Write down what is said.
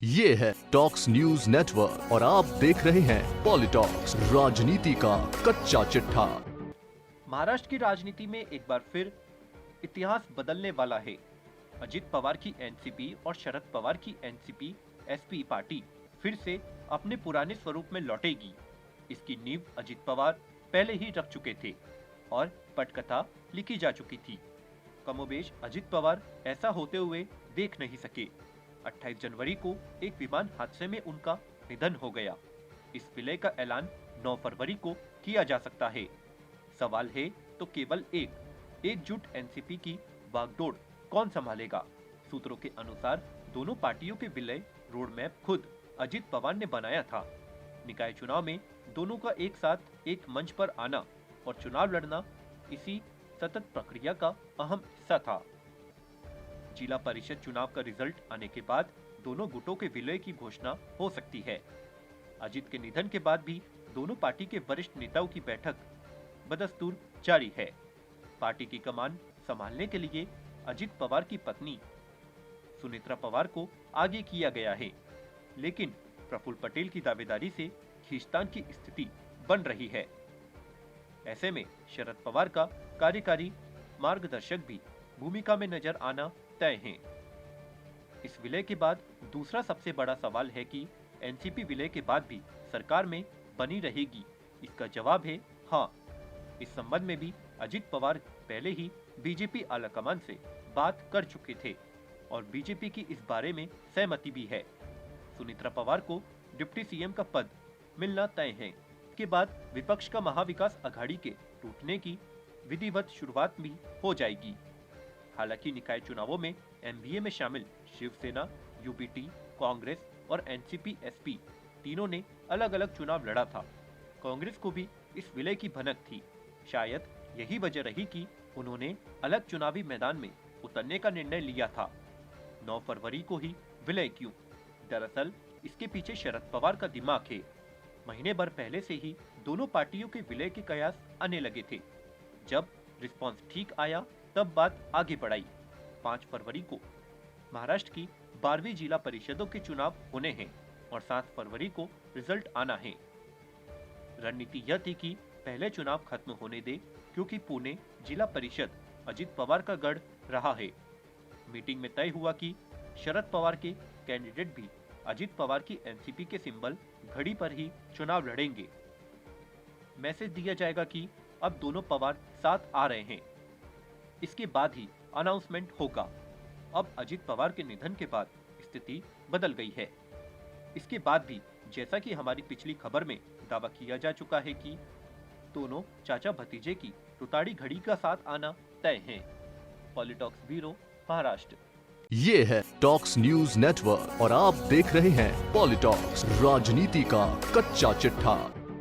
ये है talks news network और आप देख रहे हैं पॉलिटॉक्स, राजनीति का कच्चा चिट्ठा। महाराष्ट्र की राजनीति में एक बार फिर इतिहास बदलने वाला है। अजित पवार की एनसीपी और शरद पवार की एनसीपी एसपी पार्टी फिर से अपने पुराने स्वरूप में लौटेगी। इसकी नींव अजित पवार पहले ही रख चुके थे और पटकथा लिखी जा चुकी थी। कमोबेश अजित पवार ऐसा होते हुए देख नहीं सके। 28 जनवरी को एक विमान हादसे में उनका निधन हो गया। इस विलय का ऐलान 9 फरवरी को किया जा सकता है। सवाल है तो केवल एकजुट एनसीपी की बागडोर कौन संभालेगा। सूत्रों के अनुसार दोनों पार्टियों के विलय रोड मैप खुद अजित पवार ने बनाया था। निकाय चुनाव में दोनों का एक साथ एक मंच पर आना और चुनाव लड़ना इसी सतत प्रक्रिया का अहम हिस्सा था। जिला परिषद चुनाव का रिजल्ट आने के बाद दोनों गुटों के विलय की घोषणा हो सकती है। अजित के निधन के बाद भी दोनों पार्टी के वरिष्ठ नेताओं की बैठक बदस्तूर जारी है। पार्टी की कमान संभालने के लिए अजित पवार की पत्नी सुनेत्रा पवार को आगे किया गया है, लेकिन प्रफुल्ल पटेल की दावेदारी से खींचतान की स्थिति बन रही है। ऐसे में शरद पवार का कार्यकारी मार्गदर्शक भी भूमिका में नजर आना तय है। इस विलय के बाद दूसरा सबसे बड़ा सवाल है कि एनसीपी विलय के बाद भी सरकार में बनी रहेगी। इसका जवाब है हाँ। इस संबंध में भी अजित पवार पहले ही बीजेपी आलाकमान से बात कर चुके थे और बीजेपी की इस बारे में सहमति भी है। सुनेत्रा पवार को डिप्टी सीएम का पद मिलना तय है। इसके बाद विपक्ष का महाविकास अघाड़ी के टूटने की विधिवत शुरुआत भी हो जाएगी। हालांकि निकाय चुनावों में एमबीए में शामिल शिवसेना, यूबीटी, कांग्रेस और एनसीपी एसपी तीनों ने अलग अलग चुनाव लड़ा था। कांग्रेस को भी इस विलय की भनक थी। शायद यही वजह रही कि उन्होंने अलग चुनावी मैदान में उतरने का निर्णय लिया था। 9 फरवरी को ही विलय क्यों? दरअसल इसके पीछे शरद पवार का दिमाग है। महीने भर पहले से ही दोनों पार्टियों के विलय के कयास आने लगे थे। जब रिस्पांस ठीक आया तब बात आगे बढ़ाई। 5 फरवरी को महाराष्ट्र की 12वीं जिला परिषदों के चुनाव होने हैं और 7 फरवरी को रिजल्ट आना है। रणनीति यह थी कि पहले चुनाव खत्म होने दे, क्योंकि पुणे जिला परिषद अजित पवार का गढ़ रहा है। मीटिंग में तय हुआ कि शरद पवार के कैंडिडेट भी अजित पवार की एनसीपी के सिंबल घड़ी पर ही चुनाव लड़ेंगे। मैसेज दिया जाएगा कि अब दोनों पवार साथ आ रहे हैं। इसके बाद ही अनाउंसमेंट होगा। अब अजित पवार के निधन के बाद स्थिति बदल गई है। इसके बाद भी जैसा कि हमारी पिछली खबर में दावा किया जा चुका है कि दोनों चाचा भतीजे की रुताड़ी घड़ी का साथ आना तय है। पॉलिटॉक्स ब्यूरो, महाराष्ट्र। ये है टॉक्स न्यूज नेटवर्क और आप देख रहे हैं पॉलिटॉक्स, राजनीति का कच्चा चिट्ठा।